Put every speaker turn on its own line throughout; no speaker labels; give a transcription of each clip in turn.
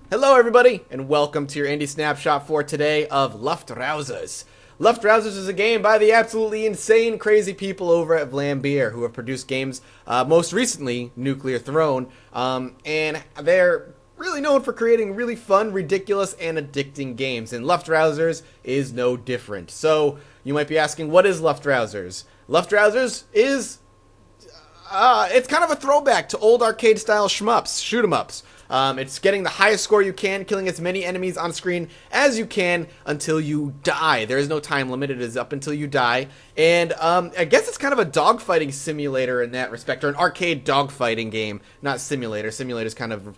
Hello everybody, and welcome to your indie snapshot for today of Luftrausers. Luftrausers is a game by the absolutely insane, crazy people over at Vlambeer, who have produced games, most recently, Nuclear Throne, and they're really known for creating really fun, ridiculous, and addicting games, and Luftrausers is no different. So, you might be asking, what is Luftrausers? Luftrausers is it's kind of a throwback to old arcade-style shmups, shoot-em-ups. It's getting the highest score you can, killing as many enemies on screen as you can until you die. There is no time limit. It is up until you die. And I guess it's kind of a dogfighting simulator in that respect, or an arcade dogfighting game, not simulator. Simulator's kind of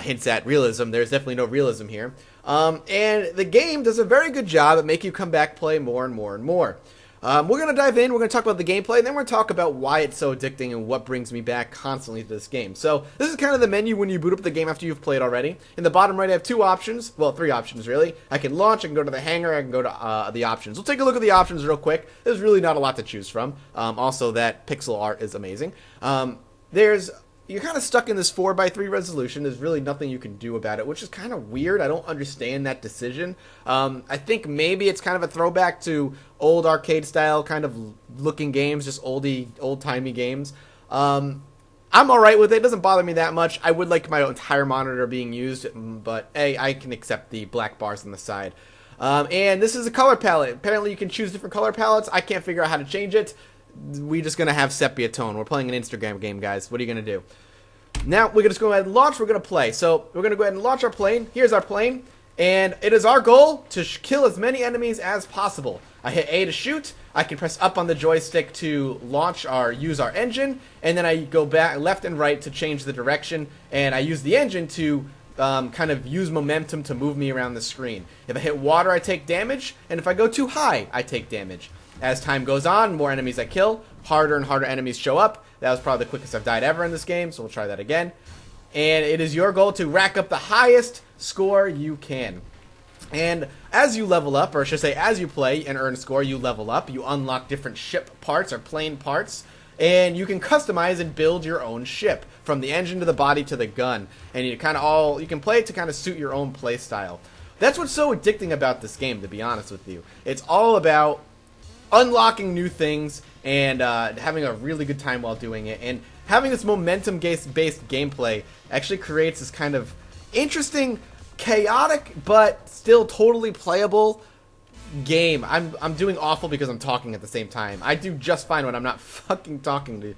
hints at realism. There's definitely no realism here. And the game does a very good job at making you come back, play more and more and more. We're going to dive in, we're going to talk about the gameplay, and then we're going to talk about why it's so addicting and what brings me back constantly to this game. So, this is kind of the menu when you boot up the game after you've played already. In the bottom right, I have two options, well, three options really. I can launch, I can go to the hangar, I can go to the options. We'll take a look at the options real quick. There's really not a lot to choose from. Also, that pixel art is amazing. You're kind of stuck in this 4:3 resolution. There's really nothing you can do about it, which is kind of weird. I don't understand that decision. I think maybe it's kind of a throwback to old arcade-style kind of looking games, just old-timey games. I'm alright with it. It doesn't bother me that much. I would like my entire monitor being used, but hey, I can accept the black bars on the side. And this is a color palette. Apparently you can choose different color palettes. I can't figure out how to change it. We're just going to have sepia tone. We're playing an Instagram game, guys. What are you going to do? Now, we're going to go ahead and launch. We're going to play. So, we're going to go ahead and launch our plane. Here's our plane. And it is our goal to kill as many enemies as possible. I hit A to shoot. I can press up on the joystick to launch or use our engine. And then I go back left and right to change the direction. And I use the engine to kind of use momentum to move me around the screen. If I hit water, I take damage. And if I go too high, I take damage. As time goes on, more enemies I kill, harder and harder enemies show up. That was probably the quickest I've died ever in this game, so we'll try that again. And it is your goal to rack up the highest score you can. And as you level up, or I should say as you play and earn score, you level up. You unlock different ship parts or plane parts. And you can customize and build your own ship, from the engine to the body to the gun. And you can play it to kind of suit your own play style. That's what's so addicting about this game, to be honest with you. It's all about unlocking new things and having a really good time while doing it, and having this momentum-based gameplay actually creates this kind of interesting, chaotic, but still totally playable game. I'm doing awful because I'm talking at the same time. I do just fine when I'm not fucking talking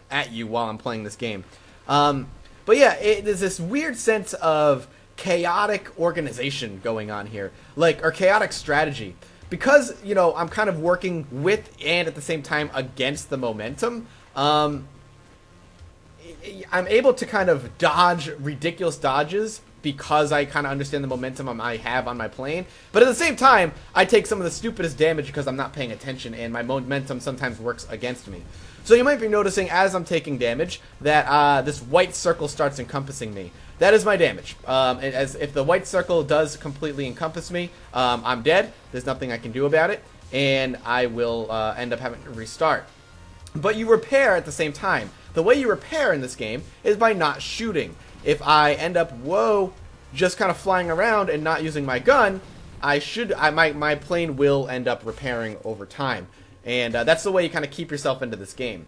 at you while I'm playing this game. But yeah, there's this weird sense of chaotic organization going on here, or chaotic strategy. Because, I'm kind of working with and at the same time against the momentum, I'm able to kind of dodge ridiculous dodges because I kind of understand the momentum I have on my plane. But at the same time, I take some of the stupidest damage because I'm not paying attention, and my momentum sometimes works against me. So you might be noticing as I'm taking damage that this white circle starts encompassing me. That is my damage. As if the white circle does completely encompass me, I'm dead. There's nothing I can do about it, and I will end up having to restart. But you repair at the same time. The way you repair in this game is by not shooting. If I end up, just kind of flying around and not using my gun, my plane will end up repairing over time. And that's the way you kind of keep yourself into this game.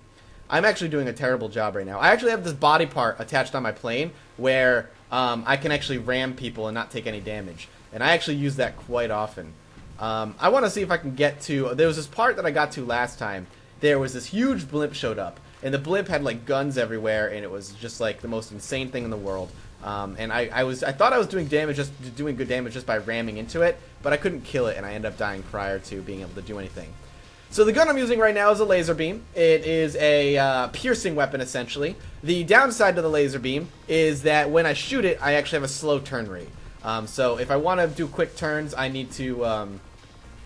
I'm actually doing a terrible job right now. I actually have this body part attached on my plane where I can actually ram people and not take any damage. And I actually use that quite often. I want to see if I can get to... There was this part that I got to last time. There was this huge blimp showed up. And the blimp had like guns everywhere, and it was just like the most insane thing in the world. And I thought I was doing good damage just by ramming into it, but I couldn't kill it, and I ended up dying prior to being able to do anything. So the gun I'm using right now is a laser beam. It is a piercing weapon, essentially. The downside to the laser beam is that when I shoot it, I actually have a slow turn rate. So if I want to do quick turns, I need to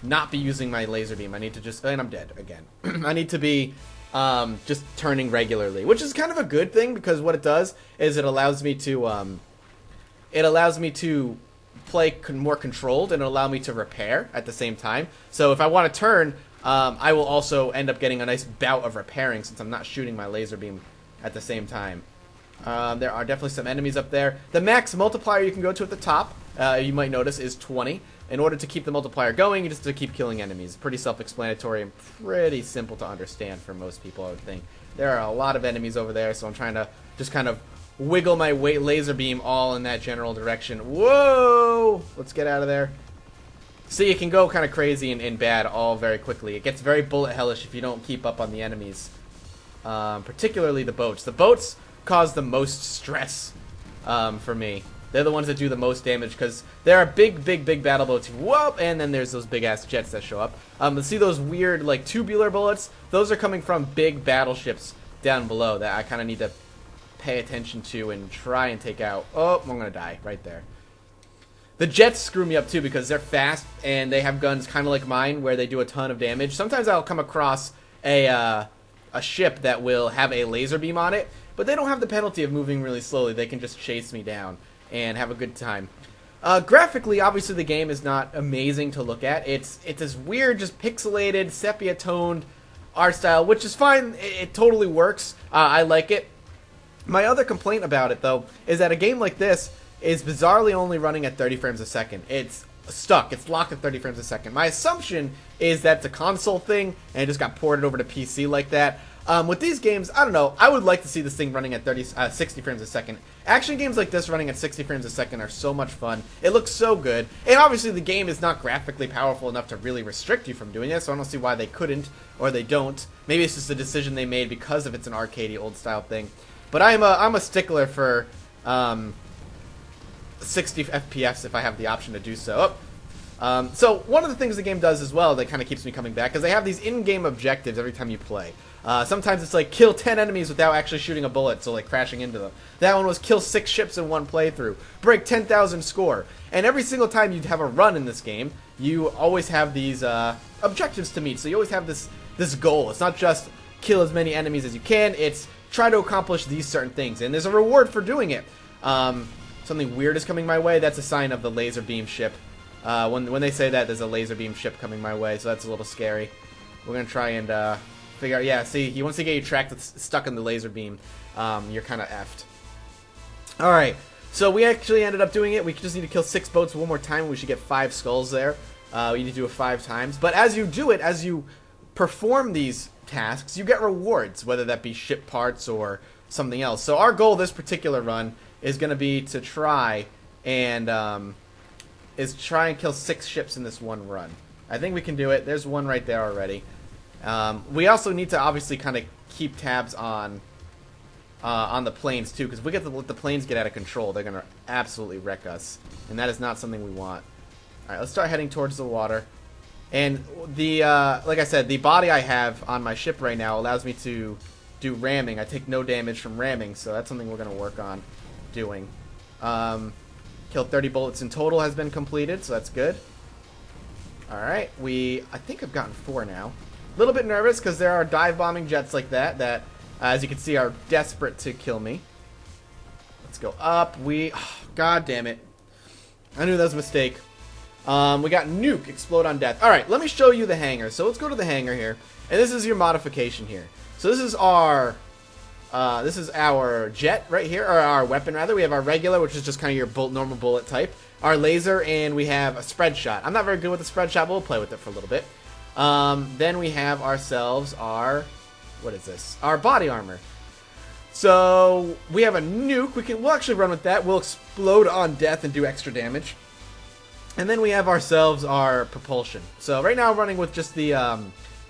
not be using my laser beam. I need to just... And I'm dead again. I need to be just turning regularly, which is kind of a good thing, because what it does is it allows me to play more controlled, and allow me to repair at the same time. So if I want to turn... I will also end up getting a nice bout of repairing since I'm not shooting my laser beam at the same time. There are definitely some enemies up there. The max multiplier you can go to at the top, you might notice, is 20. In order to keep the multiplier going, you just have to keep killing enemies. Pretty self-explanatory and pretty simple to understand for most people, I would think. There are a lot of enemies over there, so I'm trying to just kind of wiggle my laser beam all in that general direction. Whoa! Let's get out of there. See, it can go kind of crazy and bad all very quickly. It gets very bullet hellish if you don't keep up on the enemies. Particularly the boats. The boats cause the most stress for me. They're the ones that do the most damage because there are big battle boats. Whoop! And then there's those big-ass jets that show up. See those weird, like, tubular bullets? Those are coming from big battleships down below that I kind of need to pay attention to and try and take out. Oh, I'm going to die right there. The jets screw me up, too, because they're fast and they have guns kind of like mine where they do a ton of damage. Sometimes I'll come across a ship that will have a laser beam on it, but they don't have the penalty of moving really slowly. They can just chase me down and have a good time. Graphically, obviously, the game is not amazing to look at. It's this weird, just pixelated, sepia-toned art style, which is fine. It totally works. I like it. My other complaint about it, though, is that a game like this is bizarrely only running at 30 frames a second. It's stuck. It's locked at 30 frames a second. My assumption is that's a console thing, and it just got ported over to PC like that. With these games, I don't know. I would like to see this thing running at 60 frames a second. Action games like this running at 60 frames a second are so much fun. It looks so good. And obviously the game is not graphically powerful enough to really restrict you from doing it, so I don't see why they couldn't, or they don't. Maybe it's just a decision they made because of it's an arcadey old style thing. But I'm a stickler for 60 FPS if I have the option to do so. So one of the things the game does as well that kind of keeps me coming back is they have these in-game objectives every time you play. Sometimes it's like kill 10 enemies without actually shooting a bullet, so like crashing into them. That one was kill 6 ships in one playthrough, break 10,000 score. And every single time you have a run in this game, you always have these objectives to meet. So you always have this goal. It's not just kill as many enemies as you can, it's try to accomplish these certain things. And there's a reward for doing it. Something weird is coming my way. That's a sign of the laser beam ship. When they say that, there's a laser beam ship coming my way, so that's a little scary. We're going to try and figure out... Yeah, see, once they get you tracked stuck in the laser beam, you're kind of effed. Alright, so we actually ended up doing it. We just need to kill 6 boats one more time. We should get 5 skulls there. We need to do it 5 times. But as you do it, as you perform these tasks, you get rewards, whether that be ship parts or something else. So our goal this particular run is going to be to try and kill 6 ships in this one run. I think we can do it. There's one right there already. We also need to obviously kind of keep tabs on the planes too, because if we get to let the planes get out of control, they're gonna absolutely wreck us, and that is not something we want. All right, let's start heading towards the water. And the like I said, the body I have on my ship right now allows me to do ramming. I take no damage from ramming, so that's something we're gonna work on doing. Killed 30 bullets in total has been completed, so that's good. Alright, I think I've gotten 4 now. A little bit nervous because there are dive bombing jets like that, as you can see, are desperate to kill me. Let's go up. God damn it. I knew that was a mistake. We got nuke, explode on death. Alright, let me show you the hangar. So let's go to the hangar here. And this is your modification here. So this is our jet right here, or our weapon rather. We have our regular, which is just kind of your normal bullet type. Our laser, and we have a spread shot. I'm not very good with the spread shot, but we'll play with it for a little bit. Then we have ourselves our, what is this? Our body armor. So we have a nuke. We'll actually run with that. We'll explode on death and do extra damage. And then we have ourselves our propulsion. So right now I'm running with just the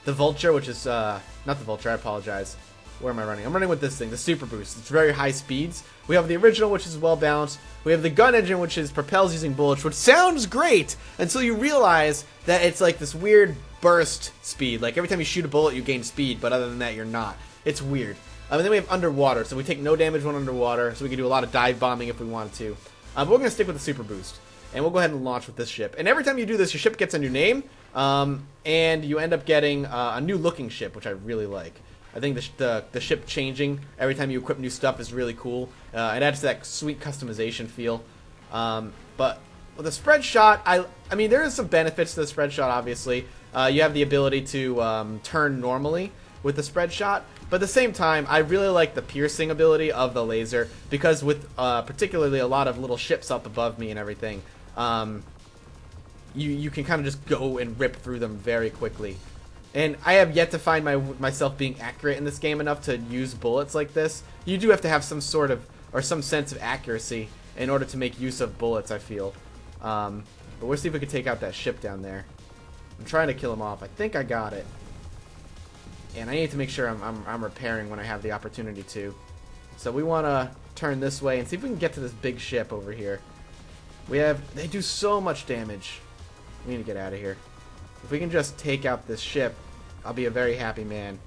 vulture, which is not the vulture. I apologize. Where am I running? I'm running with this thing, the Super Boost. It's very high speeds. We have the original, which is well balanced. We have the gun engine, which propels using bullets, which sounds great until you realize that it's like this weird burst speed. Like every time you shoot a bullet, you gain speed, but other than that, you're not. It's weird. And then we have underwater, so we take no damage when underwater, so we can do a lot of dive bombing if we wanted to. But we're going to stick with the Super Boost, and we'll go ahead and launch with this ship. And every time you do this, your ship gets a new name, and you end up getting a new looking ship, which I really like. I think the ship changing every time you equip new stuff is really cool. It adds to that sweet customization feel. But with the spread shot, I mean, there is some benefits to the spread shot, obviously. You have the ability to turn normally with the spread shot, But at the same time, I really like the piercing ability of the laser, because with particularly a lot of little ships up above me and everything, you can kind of just go and rip through them very quickly. And I have yet to find myself being accurate in this game enough to use bullets like this. You do have to have some sort of, or some sense of accuracy in order to make use of bullets, I feel. But we'll see if we can take out that ship down there. I'm trying to kill him off. I think I got it. And I need to make sure I'm repairing when I have the opportunity to. So we want to turn this way and see if we can get to this big ship over here. They do so much damage. We need to get out of here. If we can just take out this ship, I'll be a very happy man.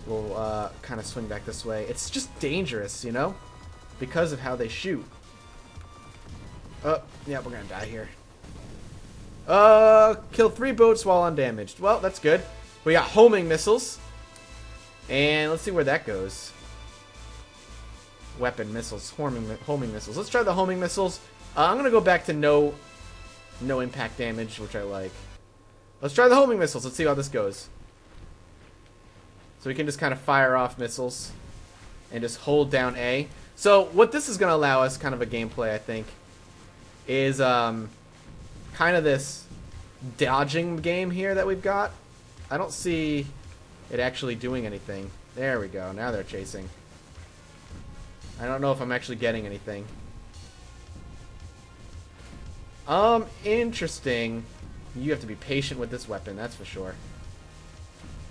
We'll kind of swing back this way. It's just dangerous, you know? Because of how they shoot. Oh, yeah, we're gonna die here. Kill 3 boats while undamaged. Well, that's good. We got homing missiles. And let's see where that goes. Weapon missiles, homing missiles. Let's try the homing missiles. I'm gonna go back to no impact damage, which I like. Let's try the homing missiles. Let's see how this goes. So we can just kind of fire off missiles and just hold down A. So what this is going to allow us, kind of a gameplay, I think, is kind of this dodging game here that we've got. I don't see it actually doing anything. There we go. Now they're chasing. I don't know if I'm actually getting anything. Interesting. You have to be patient with this weapon, that's for sure.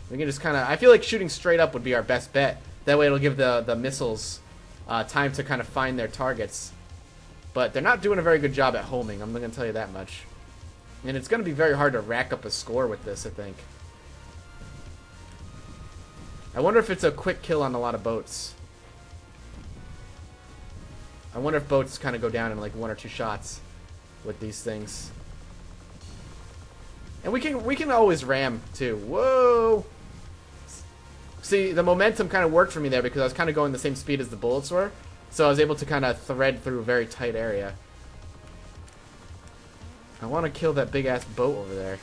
We can just kind of... I feel like shooting straight up would be our best bet. That way it'll give the missiles time to kind of find their targets. But they're not doing a very good job at homing, I'm going to tell you that much. And it's going to be very hard to rack up a score with this, I think. I wonder if it's a quick kill on a lot of boats. I wonder if boats kind of go down in like 1 or 2 shots with these things. And we can always ram too. Whoa! See, the momentum kind of worked for me there because I was kind of going the same speed as the bullets were, so I was able to kind of thread through a very tight area. I want to kill that big ass boat over there.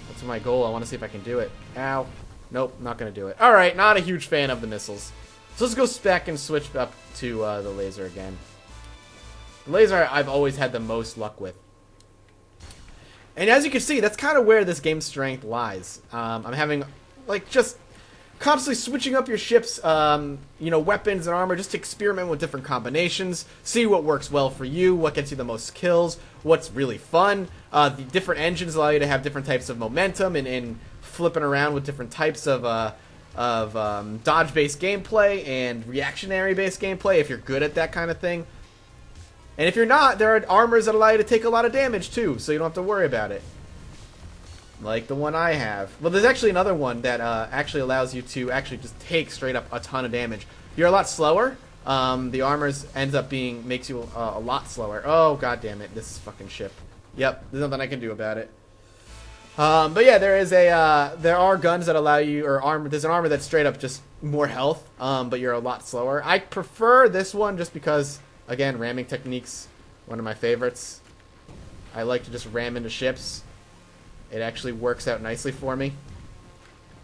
That's my goal. I want to see if I can do it. Ow! Nope, not gonna do it. All right, not a huge fan of the missiles. So let's go back and switch up to the laser again. The laser I've always had the most luck with. And as you can see, that's kind of where this game's strength lies. I'm having, like, just constantly switching up your ship's, you know, weapons and armor just to experiment with different combinations, see what works well for you, what gets you the most kills, what's really fun. The different engines allow you to have different types of momentum and flipping around with different types of dodge-based gameplay and reactionary-based gameplay if you're good at that kind of thing. And if you're not, there are armors that allow you to take a lot of damage too, so you don't have to worry about it. Like the one I have. Well, there's actually another one that actually allows you to actually just take straight up a ton of damage. You're a lot slower. The armors makes you a lot slower. Oh, god damn it, this fucking ship. Yep, there's nothing I can do about it. But yeah, there are guns that allow you, or armor. There's an armor that's straight up just more health, but you're a lot slower. I prefer this one just because, again, ramming techniques, one of my favorites. I like to just ram into ships. It actually works out nicely for me,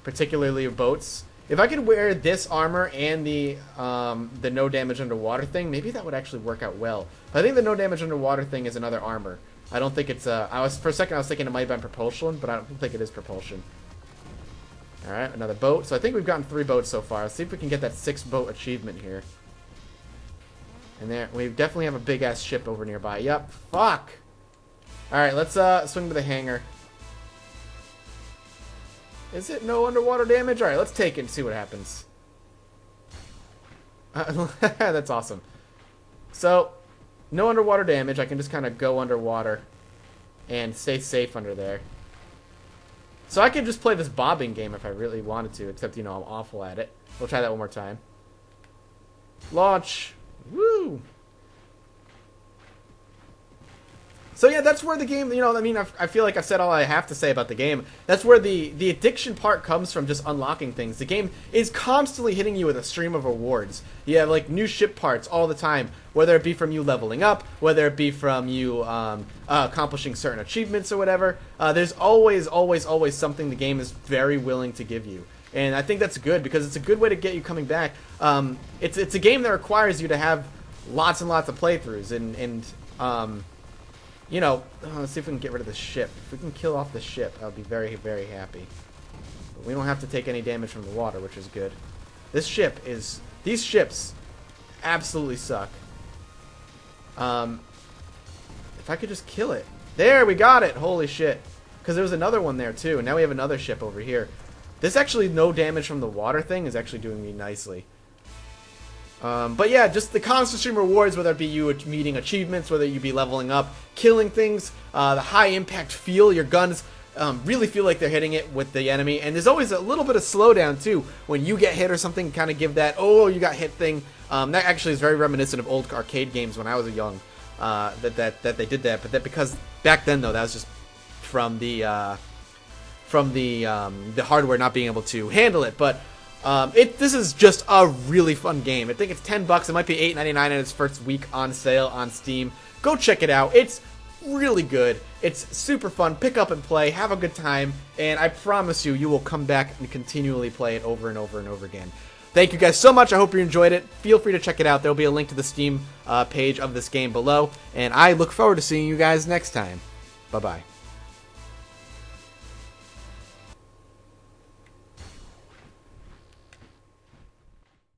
particularly boats. If I could wear this armor and the no damage underwater thing, maybe that would actually work out well. But I think the no damage underwater thing is another armor. I don't think it's for a second I was thinking it might have been propulsion, but I don't think it is propulsion. All right, another boat. So I think we've gotten 3 boats so far. Let's see if we can get that 6th boat achievement here. And there, we definitely have a big ass ship over nearby. Yep. Fuck. All right, let's swing to the hangar. Is it no underwater damage? All right, let's take it and see what happens. That's awesome. So, no underwater damage. I can just kind of go underwater and stay safe under there. So I could just play this bobbing game if I really wanted to, except, you know, I'm awful at it. We'll try that one more time. Launch. Woo! So yeah, that's where the game, you know, I mean, I feel like I've said all I have to say about the game. That's where the addiction part comes from, just unlocking things. The game is constantly hitting you with a stream of rewards. You have, like, new ship parts all the time, whether it be from you leveling up, whether it be from you accomplishing certain achievements or whatever. There's always something the game is very willing to give you. And I think that's good because it's a good way to get you coming back. It's a game that requires you to have lots and lots of playthroughs, and you know, let's see if we can get rid of the ship. If we can kill off the ship, I'll be very, very happy. But we don't have to take any damage from the water, which is good. These ships absolutely suck. If I could just kill it. There, we got it. Holy shit. Because there was another one there too, and now we have another ship over here. This actually, no damage from the water thing is actually doing me nicely. But yeah, just the constant stream rewards, whether it be you meeting achievements, whether you be leveling up, killing things, the high impact feel, your guns really feel like they're hitting it with the enemy, and there's always a little bit of slowdown too when you get hit or something, kind of give that, oh, you got hit thing. That actually is very reminiscent of old arcade games when I was young, that they did that, but that because back then though, that was just from the hardware not being able to handle it. But this is just a really fun game. I think it's $10. It might be $8.99 in its first week on sale on Steam. Go check it out. It's really good. It's super fun. Pick up and play. Have a good time. And I promise you, you will come back and continually play it over and over and over again. Thank you guys so much. I hope you enjoyed it. Feel free to check it out. There will be a link to the Steam page of this game below. And I look forward to seeing you guys next time. Bye-bye.